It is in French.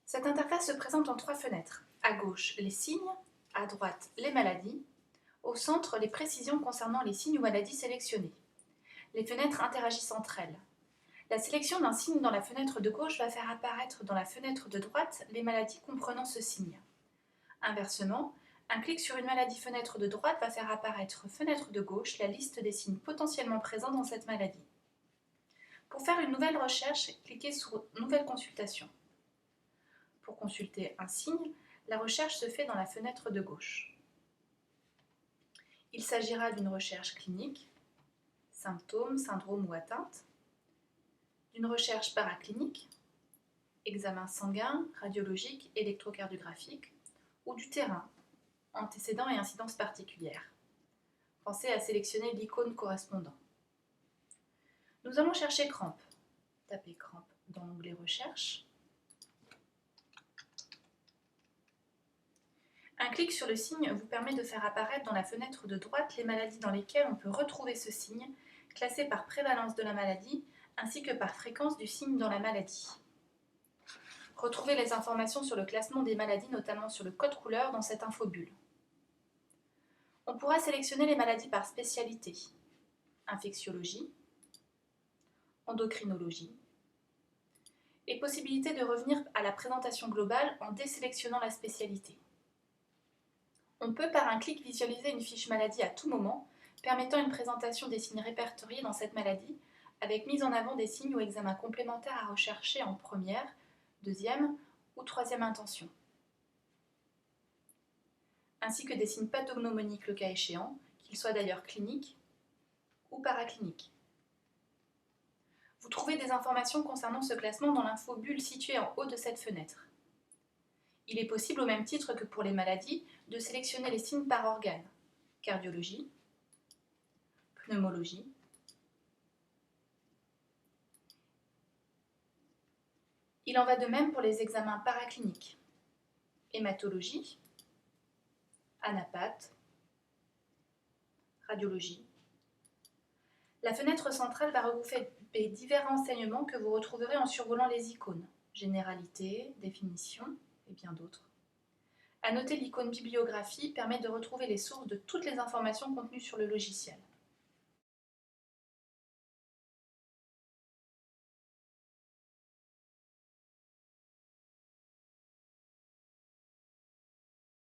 Cette interface se présente en 3 fenêtres. À gauche, les signes, à droite, les maladies, au centre, les précisions concernant les signes ou maladies sélectionnés. Les fenêtres interagissent entre elles. La sélection d'un signe dans la fenêtre de gauche va faire apparaître dans la fenêtre de droite les maladies comprenant ce signe. Inversement, un clic sur une maladie fenêtre de droite va faire apparaître fenêtre de gauche la liste des signes potentiellement présents dans cette maladie. Pour faire une nouvelle recherche, cliquez sur Nouvelle consultation. Pour consulter un signe, la recherche se fait dans la fenêtre de gauche. Il s'agira d'une recherche clinique, symptômes, syndrome ou atteinte, d'une recherche paraclinique, examen sanguin, radiologique, électrocardiographique, ou du terrain, antécédents et incidences particulières. Pensez à sélectionner l'icône correspondant. Nous allons chercher crampe. Tapez crampe dans l'onglet Recherche. Un clic sur le signe vous permet de faire apparaître dans la fenêtre de droite les maladies dans lesquelles on peut retrouver ce signe, classé par prévalence de la maladie, ainsi que par fréquence du signe dans la maladie. Retrouvez les informations sur le classement des maladies, notamment sur le code couleur, dans cette infobulle. On pourra sélectionner les maladies par spécialité. Infectiologie, endocrinologie, et possibilité de revenir à la présentation globale en désélectionnant la spécialité. On peut par un clic visualiser une fiche maladie à tout moment, permettant une présentation des signes répertoriés dans cette maladie, avec mise en avant des signes ou examens complémentaires à rechercher en première, deuxième ou troisième intention, ainsi que des signes pathognomoniques le cas échéant, qu'ils soient d'ailleurs cliniques ou paracliniques. Vous trouvez des informations concernant ce classement dans l'infobulle située en haut de cette fenêtre. Il est possible, au même titre que pour les maladies, de sélectionner les signes par organe, cardiologie, pneumologie, il en va de même pour les examens paracliniques, hématologie, anapathe, radiologie. La fenêtre centrale va regrouper divers renseignements que vous retrouverez en survolant les icônes, généralité, définition et bien d'autres. À noter, l'icône bibliographie permet de retrouver les sources de toutes les informations contenues sur le logiciel.